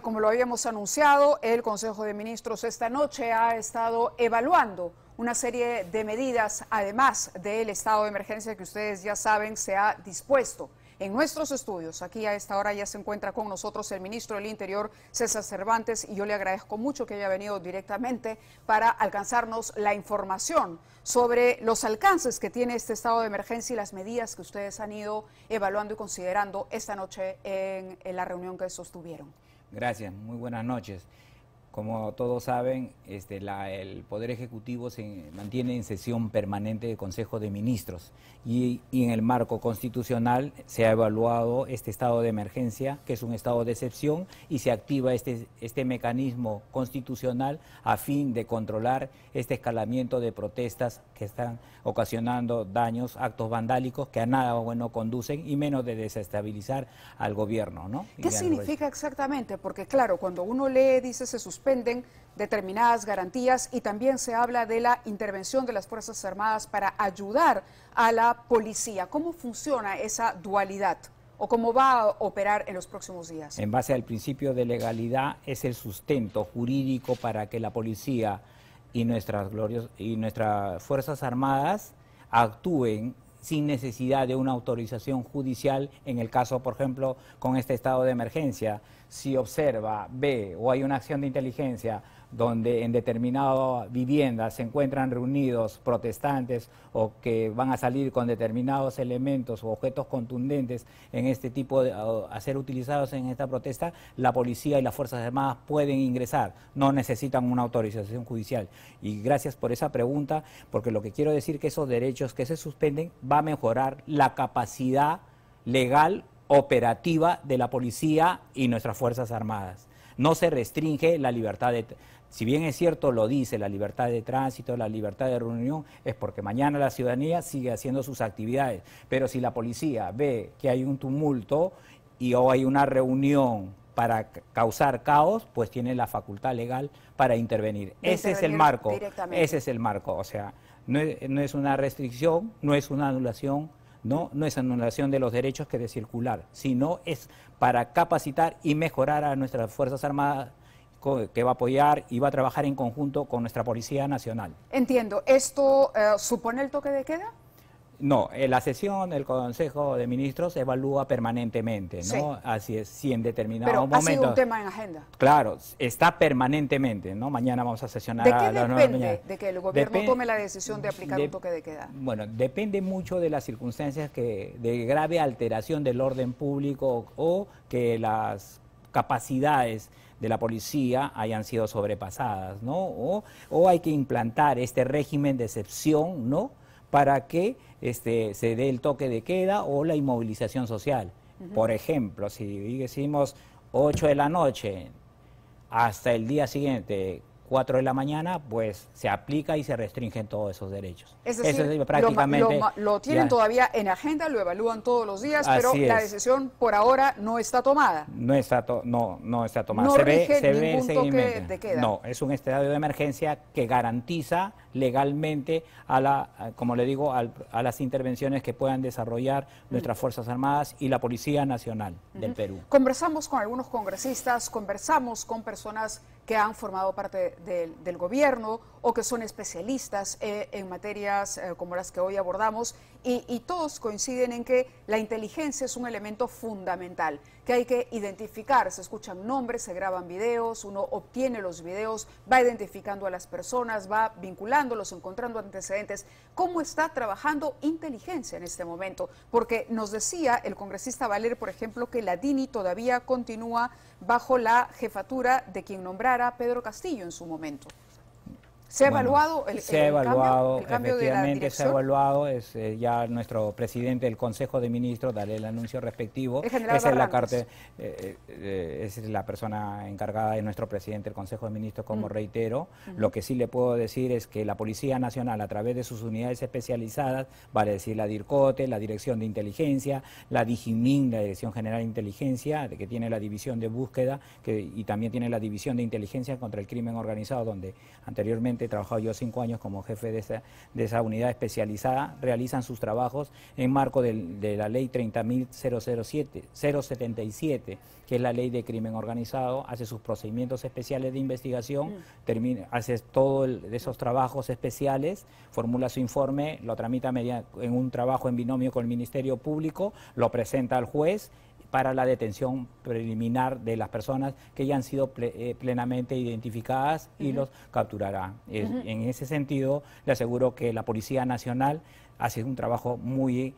Como lo habíamos anunciado, el Consejo de Ministros esta noche ha estado evaluando una serie de medidas, además del estado de emergencia que ustedes ya saben se ha dispuesto. En nuestros estudios, aquí a esta hora ya se encuentra con nosotros el ministro del Interior, César Cervantes, y yo le agradezco mucho que haya venido directamente para alcanzarnos la información sobre los alcances que tiene este estado de emergencia y las medidas que ustedes han ido evaluando y considerando esta noche en la reunión que sostuvieron. Gracias, muy buenas noches. Como todos saben, el Poder Ejecutivo se mantiene en sesión permanente de Consejo de Ministros y en el marco constitucional se ha evaluado este estado de emergencia, que es un estado de excepción, y se activa este mecanismo constitucional a fin de controlar este escalamiento de protestas que están ocasionando daños, actos vandálicos que a nada bueno conducen y menos de desestabilizar al gobierno, ¿no? ¿Qué significa exactamente? Porque claro, cuando uno lee, dice, se suspenden determinadas garantías y también se habla de la intervención de las Fuerzas Armadas para ayudar a la policía. ¿Cómo funciona esa dualidad o cómo va a operar en los próximos días? En base al principio de legalidad es el sustento jurídico para que la policía y nuestras Fuerzas Armadas actúen sin necesidad de una autorización judicial en el caso, por ejemplo, con este estado de emergencia. Si observa, ve o hay una acción de inteligencia donde en determinada vivienda se encuentran reunidos protestantes o que van a salir con determinados elementos o objetos contundentes en este tipo a ser utilizados en esta protesta, la policía y las Fuerzas Armadas pueden ingresar, no necesitan una autorización judicial. Y gracias por esa pregunta, porque lo que quiero decir que esos derechos que se suspenden va a mejorar la capacidad legal operativa de la policía y nuestras Fuerzas Armadas. No se restringe la libertad si bien es cierto, lo dice, la libertad de tránsito, la libertad de reunión, es porque mañana la ciudadanía sigue haciendo sus actividades. Pero si la policía ve que hay un tumulto o hay una reunión para causar caos, pues tiene la facultad legal para intervenir. Ese es el marco, o sea, no es una restricción, no es una anulación, no es anulación de los derechos que de circular, sino es para capacitar y mejorar a nuestras Fuerzas Armadas, que va a apoyar y va a trabajar en conjunto con nuestra Policía Nacional. Entiendo. ¿Esto supone el toque de queda? No, la sesión del Consejo de Ministros evalúa permanentemente, ¿no? Sí. Así es, si en determinado momento... Pero ha sido un tema en agenda. Claro, está permanentemente, ¿no? Mañana vamos a sesionar a las 9 de la mañana. ¿De qué depende de que el gobierno tome la decisión de aplicar un toque de queda? Bueno, depende mucho de las circunstancias de grave alteración del orden público o que las capacidades de la policía hayan sido sobrepasadas, ¿no? O hay que implantar este régimen de excepción, ¿no? Para que se dé el toque de queda o la inmovilización social. Por ejemplo, si decimos 8 de la noche hasta el día siguiente, 4 de la mañana, pues se aplica y se restringen todos esos derechos. Es decir, eso es prácticamente lo tienen todavía en agenda, lo evalúan todos los días, pero la decisión por ahora no está tomada. No está tomada. No rige ningún toque de queda. No, es un estado de emergencia que garantiza legalmente como le digo, a las intervenciones que puedan desarrollar nuestras Fuerzas Armadas y la Policía Nacional del Perú. Conversamos con algunos congresistas, conversamos con personas que han formado parte del gobierno o que son especialistas en materias como las que hoy abordamos y todos coinciden en que la inteligencia es un elemento fundamental, que hay que identificar, se escuchan nombres, se graban videos, uno obtiene los videos, va identificando a las personas, va vinculándolos, encontrando antecedentes. ¿Cómo está trabajando inteligencia en este momento? Porque nos decía el congresista Valer, por ejemplo, que la DINI todavía continúa bajo la jefatura de quien nombrara Pedro Castillo en su momento. ¿Se ha evaluado el cambio de la dirección? Se ha evaluado, ya nuestro presidente del Consejo de Ministros dará el anuncio respectivo. Esa es la persona encargada de nuestro presidente del Consejo de Ministros, como reitero. Lo que sí le puedo decir es que la Policía Nacional, a través de sus unidades especializadas, vale decir la DIRCOTE, la Dirección de Inteligencia, la DIGIMIN, la Dirección General de Inteligencia, que tiene la División de Búsqueda y también tiene la División de Inteligencia contra el Crimen Organizado, donde anteriormente personalmente he trabajado yo 5 años como jefe de esa unidad especializada, realizan sus trabajos en marco de la ley 30.077, que es la ley de crimen organizado, hace sus procedimientos especiales de investigación, hace todos esos trabajos especiales, formula su informe, lo tramita en un trabajo en binomio con el Ministerio Público, lo presenta al juez para la detención preliminar de las personas que ya han sido plenamente identificadas y los capturará. En ese sentido, le aseguro que la Policía Nacional hace un trabajo muy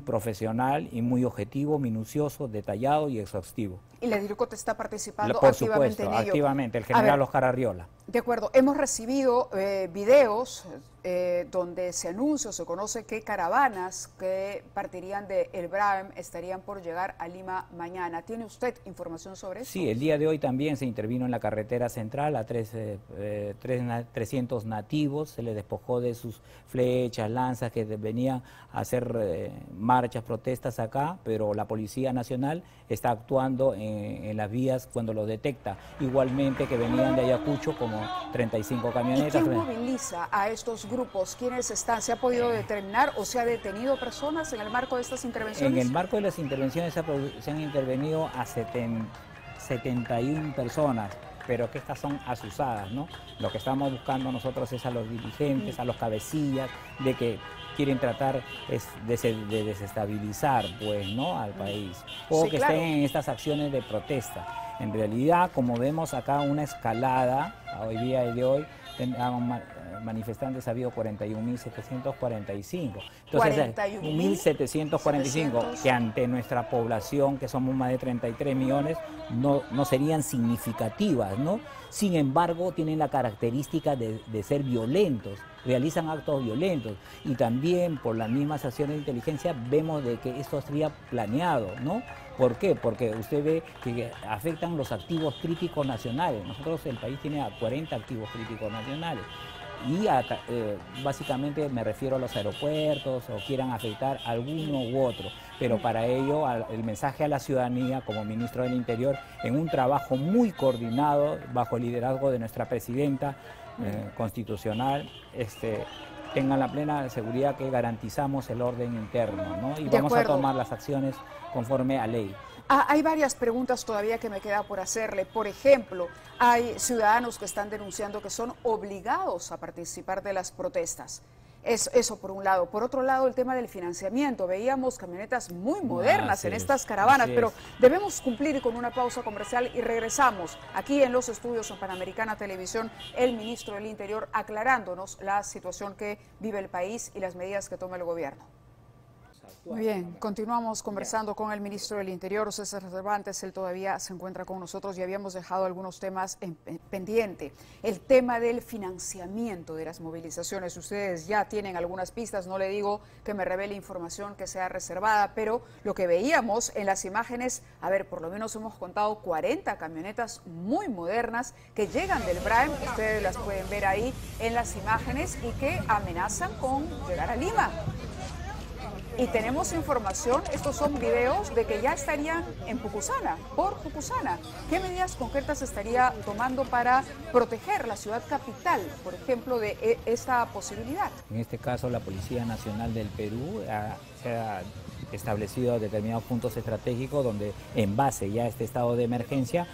profesional y muy objetivo, minucioso, detallado y exhaustivo. Y la DIRCOT está participando Por activamente supuesto, en ello. activamente, el general Oscar Arriola. De acuerdo, hemos recibido videos donde se anuncia o se conoce que caravanas que partirían de El Braem estarían por llegar a Lima mañana. ¿Tiene usted información sobre eso? Sí, el día de hoy también se intervino en la carretera central a 300 nativos, se les despojó de sus flechas, lanzas que venían a hacer marchas, protestas acá, pero la Policía Nacional está actuando en las vías cuando lo detecta. Igualmente que venían de Ayacucho como 35 camionetas. ¿Y quién moviliza a estos grupos? ¿Quiénes están? ¿Se ha podido determinar o se ha detenido personas en el marco de estas intervenciones? En el marco de las intervenciones se han intervenido a 71 personas, pero que estas son asusadas, ¿no? Lo que estamos buscando nosotros es a los dirigentes, a los cabecillas, de que quieren tratar de desestabilizar, pues, ¿no?, al país, o sí, que estén en estas acciones de protesta. En realidad, como vemos acá, una escalada, hoy día de hoy, manifestantes ha habido 41.745. Entonces, 1.745, que ante nuestra población, que somos más de 33 millones, no serían significativas, ¿no? Sin embargo, tienen la característica de ser violentos, realizan actos violentos, y también por las mismas acciones de inteligencia vemos de que esto sería planeado, ¿no? ¿Por qué? Porque usted ve que afectan los activos críticos nacionales. Nosotros, el país tiene 40 activos críticos nacionales. Y básicamente me refiero a los aeropuertos, o quieran afectar alguno u otro, pero para ello el mensaje a la ciudadanía como ministro del Interior, en un trabajo muy coordinado bajo el liderazgo de nuestra presidenta constitucional, tengan la plena seguridad que garantizamos el orden interno, ¿no? Y vamos a tomar las acciones conforme a ley. Hay varias preguntas todavía que me queda por hacerle. Por ejemplo, hay ciudadanos que están denunciando que son obligados a participar de las protestas. Eso por un lado. Por otro lado, el tema del financiamiento. Veíamos camionetas muy modernas en estas caravanas, pero debemos cumplir con una pausa comercial y regresamos aquí en los estudios en Panamericana Televisión, el ministro del Interior aclarándonos la situación que vive el país y las medidas que toma el gobierno. Muy bien, continuamos conversando con el ministro del Interior, César Cervantes. Él todavía se encuentra con nosotros y habíamos dejado algunos temas pendiente. El tema del financiamiento de las movilizaciones. Ustedes ya tienen algunas pistas, no le digo que me revele información que sea reservada, pero lo que veíamos en las imágenes, a ver, por lo menos hemos contado 40 camionetas muy modernas que llegan del Braem, ustedes las pueden ver ahí en las imágenes, y que amenazan con llegar a Lima. Y tenemos información, estos son videos de que ya estarían en Pucusana, por Pucusana. ¿Qué medidas concretas estaría tomando para proteger la ciudad capital, por ejemplo, de esta posibilidad? En este caso, la Policía Nacional del Perú se ha establecido determinados puntos estratégicos donde, en base ya a este estado de emergencia,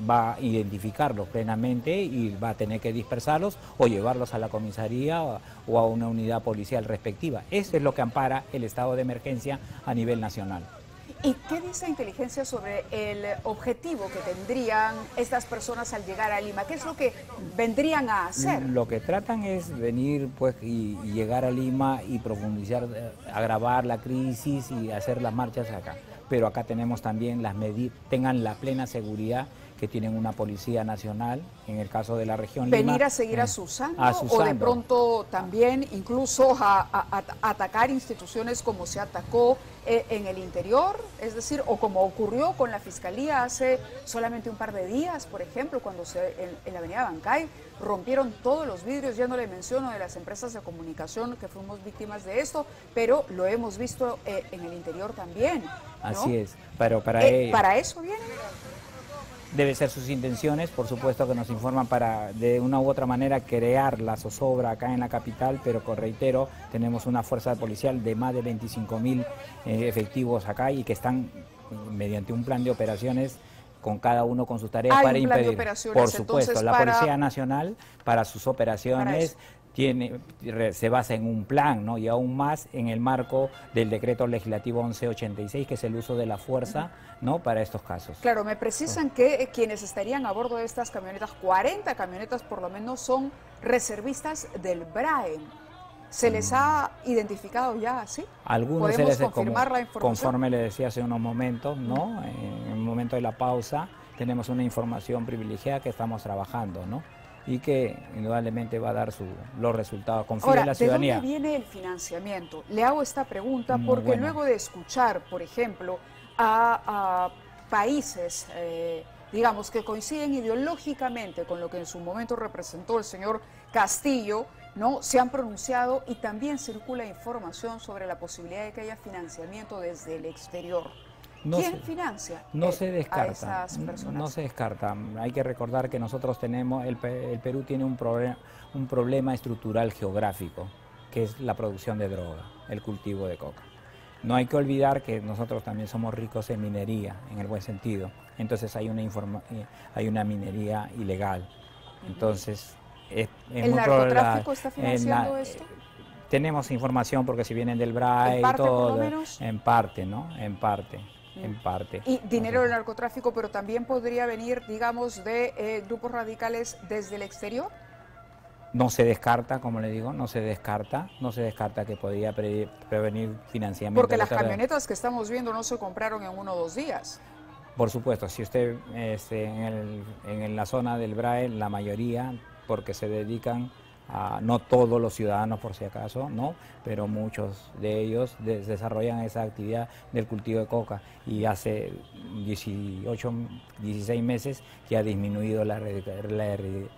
va a identificarlos plenamente y va a tener que dispersarlos o llevarlos a la comisaría o a una unidad policial respectiva. Eso es lo que ampara el estado de emergencia a nivel nacional. ¿Y qué dice inteligencia sobre el objetivo que tendrían estas personas al llegar a Lima? ¿Qué es lo que vendrían a hacer? Lo que tratan es venir, pues, y llegar a Lima y profundizar, agravar la crisis y hacer las marchas acá. Pero acá tenemos también las medidas, tengan la plena seguridad que tienen una Policía Nacional, en el caso de la región Lima. ¿Venir a seguir asusando o de pronto también incluso a atacar instituciones como se atacó en el interior? Es decir, o como ocurrió con la Fiscalía hace solamente un par de días, por ejemplo, cuando en la avenida Bancay rompieron todos los vidrios. Ya no le menciono de las empresas de comunicación que fuimos víctimas de esto, pero lo hemos visto en el interior también, ¿no? Así es, pero para ello... ¿Para eso viene? debe ser sus intenciones, por supuesto que nos informan para de una u otra manera crear la zozobra acá en la capital, pero reitero, tenemos una fuerza policial de más de 25.000 efectivos acá y que están mediante un plan de operaciones con cada uno con sus tareas para impedir. Por supuesto, la Policía Nacional para sus operaciones se basa en un plan, ¿no? Y aún más en el marco del decreto legislativo 1186, que es el uso de la fuerza, ¿no? Para estos casos. Claro, me precisan que quienes estarían a bordo de estas camionetas, 40 camionetas por lo menos, son reservistas del BRAE. ¿Se les ha identificado ya así? Algunos ¿Podemos se les confirmar la información? Conforme le decía hace unos momentos, ¿no? En el momento de la pausa tenemos una información privilegiada que estamos trabajando, ¿no? Y que indudablemente va a dar los resultados. Confía en la ciudadanía. ¿De dónde viene el financiamiento? Le hago esta pregunta porque luego de escuchar, por ejemplo, a países, digamos, que coinciden ideológicamente con lo que en su momento representó el señor Castillo, ¿no? Se han pronunciado y también circula información sobre la posibilidad de que haya financiamiento desde el exterior. ¿Quién financia no se descarta, a esas personas? No se descarta. Hay que recordar que nosotros tenemos, el Perú tiene un problema estructural geográfico, que es la producción de droga, el cultivo de coca. No hay que olvidar que nosotros también somos ricos en minería, en el buen sentido. Entonces hay una minería ilegal. Entonces, ¿el narcotráfico está financiando esto? Tenemos información porque si vienen del BRAE y todo, por lo menos, en parte, ¿no? En parte. Y dinero del narcotráfico, pero también podría venir, digamos, de grupos radicales desde el exterior. No se descarta, como le digo, no se descarta que podría prevenir financiamiento. Porque las camionetas que estamos viendo no se compraron en 1 o 2 días. Por supuesto, si usted en la zona del BRAE, la mayoría, porque se dedican a, no todos los ciudadanos por si acaso, no, pero muchos de ellos desarrollan esa actividad del cultivo de coca y hace 16 meses que ha disminuido la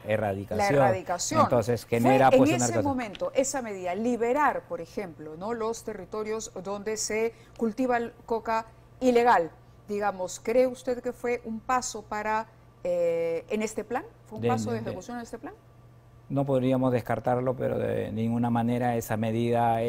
erradicación. Entonces genera en ese momento, esa medida, liberar, por ejemplo, ¿no? los territorios donde se cultiva el coca ilegal, digamos, ¿cree usted que fue un paso para en este plan? ¿Fue un paso de ejecución en este plan? No podríamos descartarlo, pero de ninguna manera esa medida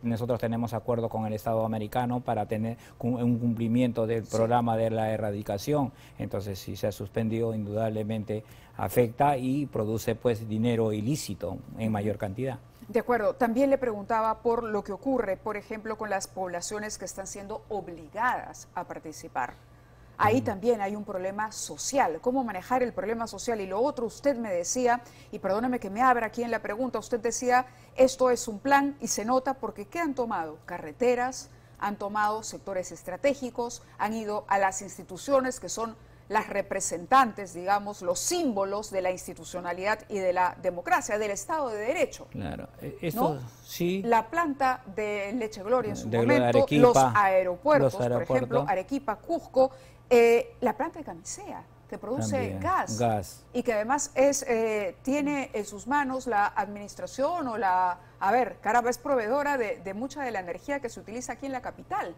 nosotros tenemos acuerdo con el Estado americano para tener un cumplimiento del programa de la erradicación. Entonces, si se ha suspendido, indudablemente afecta y produce pues dinero ilícito en mayor cantidad. De acuerdo. También le preguntaba por lo que ocurre, por ejemplo, con las poblaciones que están siendo obligadas a participar. Ahí también hay un problema social, cómo manejar el problema social. Y lo otro, usted me decía, y perdóneme que me abra aquí en la pregunta, usted decía, esto es un plan y se nota porque ¿qué han tomado? Carreteras, han tomado sectores estratégicos, han ido a las instituciones que son las representantes, digamos, los símbolos de la institucionalidad y de la democracia, del Estado de Derecho. Claro, eso ¿no? Sí. La planta de Leche Gloria en su de momento, Arequipa, los aeropuertos, por ejemplo, Arequipa, Cusco, la planta de Camisea, que produce gas y que además tiene en sus manos la administración o caramba, es proveedora de mucha de la energía que se utiliza aquí en la capital.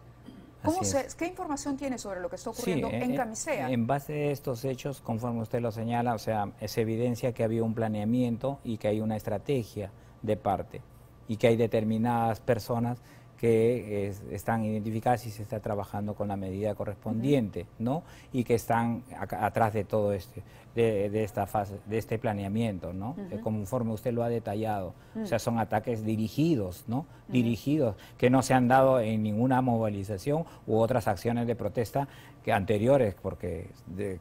¿Qué información tiene sobre lo que está ocurriendo en Camisea? En base a estos hechos, conforme usted lo señala, o sea, es evidencia que había un planeamiento y que hay una estrategia de parte y que hay determinadas personas que están identificadas y se está trabajando con la medida correspondiente, ¿no? Y que están atrás de todo esta fase, de este planeamiento, ¿no? Conforme usted lo ha detallado, o sea, son ataques dirigidos, ¿no? Dirigidos, que no se han dado en ninguna movilización u otras acciones de protesta que anteriores, porque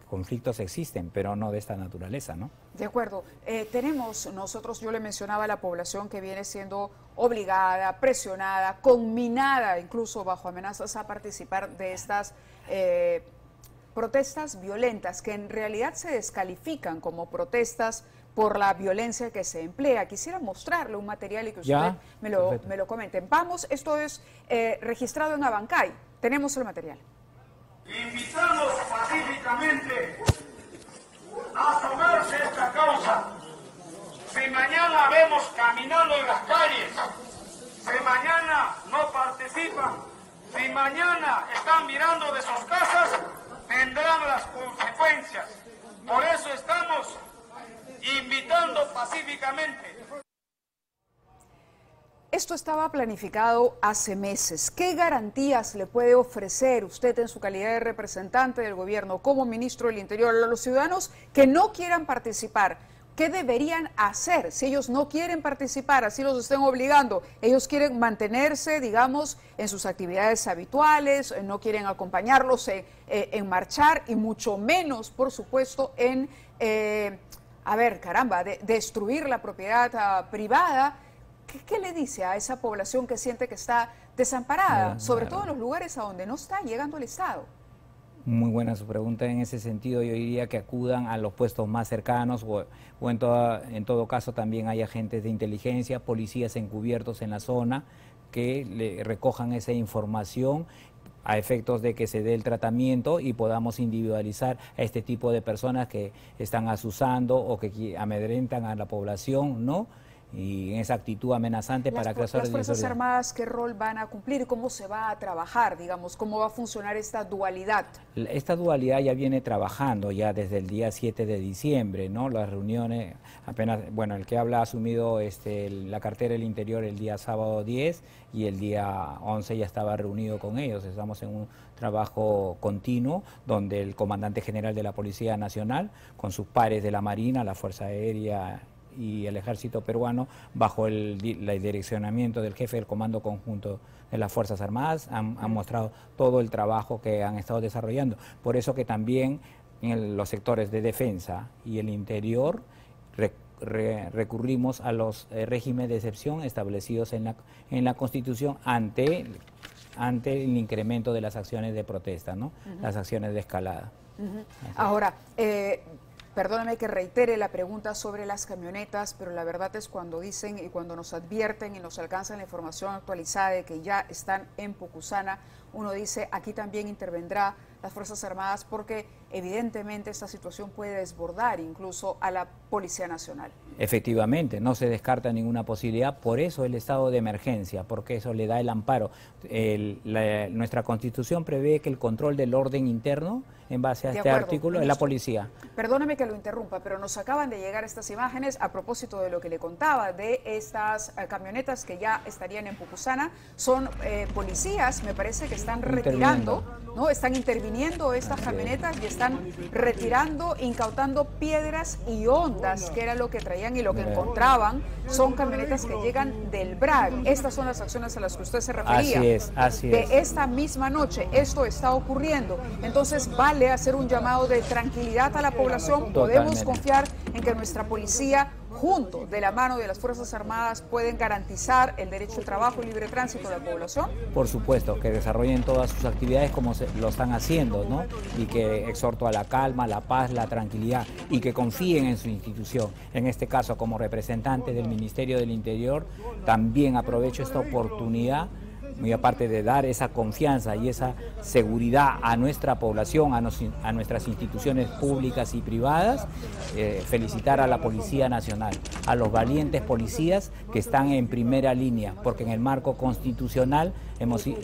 conflictos existen, pero no de esta naturaleza, ¿no? De acuerdo. Tenemos nosotros, yo le mencionaba, la población que viene siendo obligada, presionada, conminada, incluso bajo amenazas a participar de estas protestas violentas, que en realidad se descalifican como protestas por la violencia que se emplea. Quisiera mostrarle un material y que usted me lo comenten. Vamos, esto es registrado en Abancay. Tenemos el material. Invitamos pacíficamente a tomarse esta causa. Si mañana vemos caminando en las calles, si mañana no participan, si mañana están mirando de sus casas, tendrán las consecuencias. Por eso estamos invitando pacíficamente. Esto estaba planificado hace meses. ¿Qué garantías le puede ofrecer usted en su calidad de representante del gobierno como ministro del Interior a los ciudadanos que no quieran participar? ¿Qué deberían hacer si ellos no quieren participar, así los estén obligando? Ellos quieren mantenerse, digamos, en sus actividades habituales, no quieren acompañarlos en marchar y mucho menos, por supuesto, en, destruir la propiedad privada. ¿Qué le dice a esa población que siente que está desamparada, sobre todo en los lugares a donde no está llegando el Estado? Muy buena su pregunta. En ese sentido, yo diría que acudan a los puestos más cercanos o en todo caso también hay agentes de inteligencia, policías encubiertos en la zona que le recojan esa información a efectos de que se dé el tratamiento y podamos individualizar a este tipo de personas que están asusando o que amedrentan a la población, ¿no? Y en esa actitud amenazante para que las Fuerzas Armadas, ¿qué rol van a cumplir? ¿Cómo se va a trabajar, digamos? ¿Cómo va a funcionar esta dualidad? Esta dualidad ya viene trabajando ya desde el día 7 de diciembre, ¿no? Las reuniones, apenas, bueno, el que habla ha asumido la cartera del Interior el día sábado 10 y el día 11 ya estaba reunido con ellos. Estamos en un trabajo continuo donde el comandante general de la Policía Nacional, con sus pares de la Marina, la Fuerza Aérea y el Ejército Peruano, bajo el direccionamiento del jefe del Comando Conjunto de las Fuerzas Armadas, han mostrado todo el trabajo que han estado desarrollando. Por eso que también en los sectores de defensa y el interior recurrimos a los regímenes de excepción establecidos en la Constitución ante el incremento de las acciones de protesta, ¿no? Las acciones de escalada. Ahora, perdóname que reitere la pregunta sobre las camionetas, pero la verdad es cuando dicen y cuando nos advierten y nos alcanzan la información actualizada de que ya están en Pucusana, uno dice aquí también intervendrá las Fuerzas Armadas porque evidentemente esta situación puede desbordar incluso a la Policía Nacional. Efectivamente, no se descarta ninguna posibilidad, por eso el estado de emergencia, porque eso le da el amparo. Nuestra Constitución prevé que el control del orden interno, en base a este artículo, es la policía. Perdóneme que lo interrumpa, pero nos acaban de llegar estas imágenes a propósito de lo que le contaba de estas camionetas que ya estarían en Pucusana. Son policías, me parece que están retirando, ¿no? Están interviniendo estas camionetas y están retirando, incautando piedras y ondas, que era lo que traían y lo que encontraban. Son camionetas que llegan del BRAC. Estas son las acciones a las que usted se refería. Así es. De esta misma noche esto está ocurriendo. Entonces vale hacer un llamado de tranquilidad a la población. Podemos confiar en que nuestra policía, junto de la mano de las Fuerzas Armadas, pueden garantizar el derecho al trabajo y libre tránsito de la población. Por supuesto, que desarrollen todas sus actividades como lo están haciendo, ¿no? Y que exhorto a la calma, la paz, la tranquilidad y que confíen en su institución. En este caso, como representante del Ministerio del Interior, también aprovecho esta oportunidad, muy aparte de dar esa confianza y esa seguridad a nuestra población, a nuestras instituciones públicas y privadas, felicitar a la Policía Nacional, a los valientes policías que están en primera línea, porque en el marco constitucional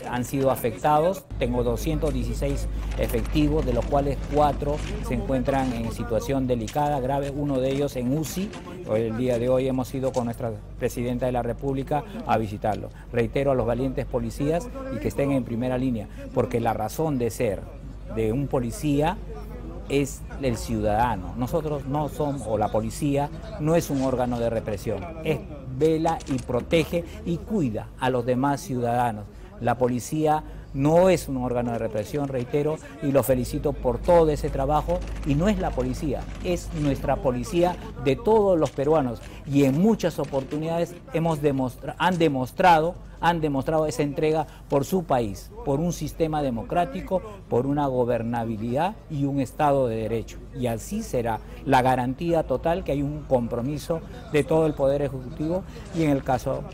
han sido afectados. Tengo 216 efectivos, de los cuales 4 se encuentran en situación delicada, grave, uno de ellos en UCI. El día de hoy hemos ido con nuestra Presidenta de la República a visitarlo. Reitero a los valientes policías y que estén en primera línea, porque la razón de ser de un policía es el ciudadano. Nosotros no somos, o la policía no es un órgano de represión, vela y protege y cuida a los demás ciudadanos. La policía no es un órgano de represión, reitero, y lo felicito por todo ese trabajo. Y no es la policía, es nuestra policía de todos los peruanos. Y en muchas oportunidades han demostrado esa entrega por su país, por un sistema democrático, por una gobernabilidad y un Estado de Derecho. Y así será la garantía total que hay un compromiso de todo el Poder Ejecutivo y en el caso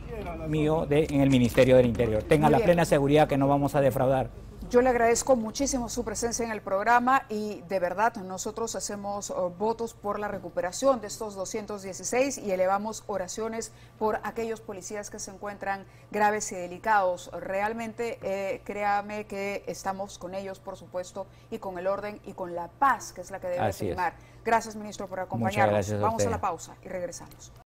mío en el Ministerio del Interior. Tenga la plena seguridad que no vamos a defraudar. Yo le agradezco muchísimo su presencia en el programa y de verdad nosotros hacemos votos por la recuperación de estos 216 y elevamos oraciones por aquellos policías que se encuentran graves y delicados. Realmente créame que estamos con ellos, por supuesto, y con el orden y con la paz, que es la que debe primar. Gracias, ministro, por acompañarnos. Muchas gracias a Vamos usted. a la pausa y regresamos.